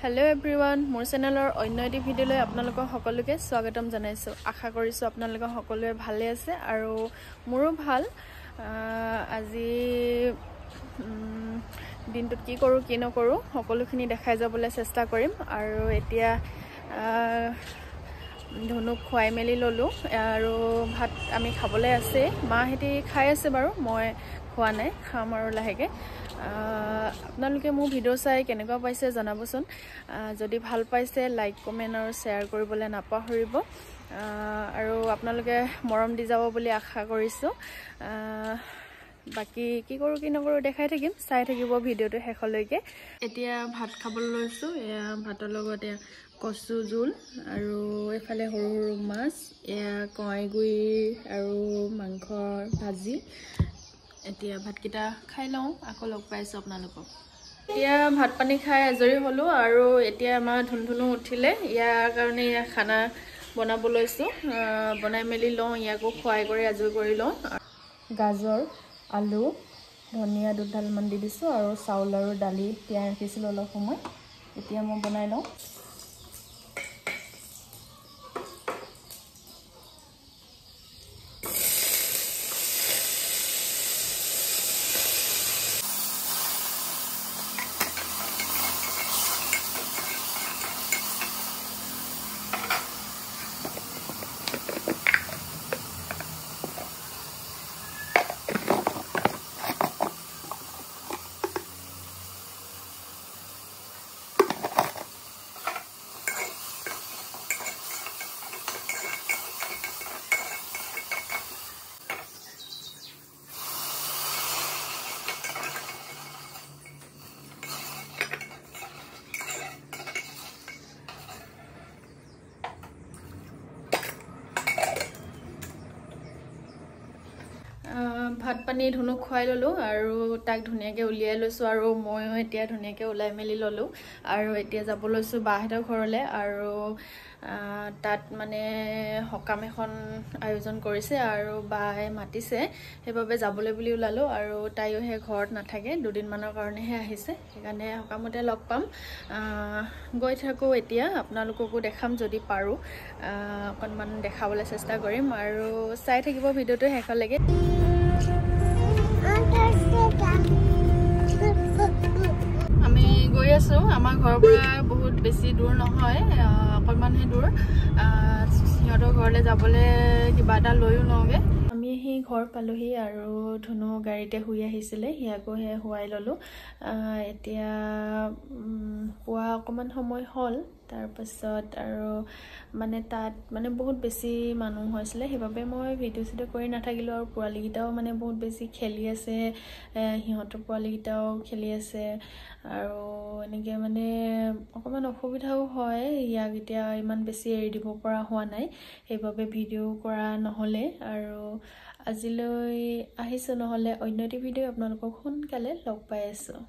Hello everyone, মোৰ চেনেলৰ অন্য এটি ভিডিঅ'লৈ আপোনালোকক সকলোকে স্বাগতম জনাইছো। আশা কৰিছো আপোনালোক সকলোৱে ভালে আছে আৰু মোৰো ভাল। আজি দিনটোত কি কৰো কি নকৰো সকলোখিনি দেখাই যাবলৈ চেষ্টা কৰিম আৰু এতিয়া ধনুক খুৱাই মেলি ললো আৰু ভাত আমি খাবলৈ আছে। মাহেতি খাই আছে বাৰু, মই খোৱা নাই, খাম আৰু লাহেকে। আপোনালোকে মোৰ ভিডিঅ' চাই কেনেকুৱা পাইছে জনাবচোন। যদি ভাল পাইছে লাইক কমেন্ট আৰু শ্বেয়াৰ কৰিবলৈ নাপাহৰিব আৰু আপোনালোকে মৰম দি যাব বুলি আশা কৰিছো। বাকি কি কৰো কি নকৰো দেখাই থাকিম, চাই থাকিব ভিডিঅ'টো শেষলৈকে। এতিয়া ভাত খাবলৈ লৈছো। ভাতৰ লগত কচু জোল আৰু এফালে সৰু সৰু মাছ, কঁৱাইগুৰি আৰু মাংসৰ ভাজি। এতিয়া ভাতকেইটা খাই লওঁ, আকৌ লগ পাইছো আপোনালোকক। এতিয়া ভাত পানী খাই আজৰি হলো আৰু এতিয়া আমাৰ ধুনধুনু উঠিলে, ইয়াৰ কাৰণে খানা বনাব লৈছো। বনাই মেলি লওঁ, ইয়াকো খুৱাই কৰি আজৰি কৰি লওঁ। গাজৰ, আলু, ধনিয়া দুডালমান দি দিছো আৰু চাউল আৰু দালি তিয়াই ৰাখিছিলো অলপ সময়। এতিয়া মই বনাই লওঁ। ভাত পানী ধুনুক খুৱাই ললো আৰু তাক ধুনীয়াকৈ উলিয়াই লৈছো আৰু ময়ো এতিয়া ধুনীয়াকৈ ওলাই মেলি ললো আৰু এতিয়া যাব লৈছো বাহঁতৰ ঘৰলৈ। আৰু তাত মানে সকাম এখন আয়োজন কৰিছে আৰু বায়ে মাতিছে, সেইবাবে যাবলৈ বুলি ওলালো। আৰু তাইও সেই ঘৰত নাথাকে, দুদিনমানৰ কাৰণেহে আহিছে, সেইকাৰণে সকামতে লগ পাম। গৈ থাকো এতিয়া, আপোনালোককো দেখাম যদি পাৰো, অকণমান দেখাবলৈ চেষ্টা কৰিম আৰু চাই থাকিব ভিডিঅ'টো শেষলৈকে। আমি গৈ আছো, আমাৰ ঘৰৰ পৰা বহুত বেছি দূৰ নহয়, অকণমানহে দূৰ। সিহঁতৰ ঘৰলৈ যাবলৈ কিবা এটা লৈও লওঁগে। আমি সেই ঘৰ পালোহি আৰু ধুনু গাড়ীতে শুই আহিছিলে, সিয়াকো শুৱাই ললো। এতিয়া পুৱা অকণমান সময় হ'ল, তাৰপাছত আৰু মানে তাত মানে বহুত বেছি মানুহ হৈছিলে, সেইবাবে মই ভিডিঅ' চিডিঅ' কৰি নাথাকিলোঁ। আৰু পোৱালীকেইটাও মানে বহুত বেছি খেলি আছে, সিহঁতৰ পোৱালীকেইটাও খেলি আছে আৰু এনেকৈ মানে অকণমান অসুবিধাও হয়। ইয়াক এতিয়া ইমান বেছি এৰি দিব পৰা হোৱা নাই, সেইবাবে ভিডিঅ' কৰা নহ'লে। আৰু আজিলৈ আহিছোঁ, নহ'লে অন্য এটি ভিডিঅ' আপোনালোকক সোনকালে লগ পাই আছোঁ।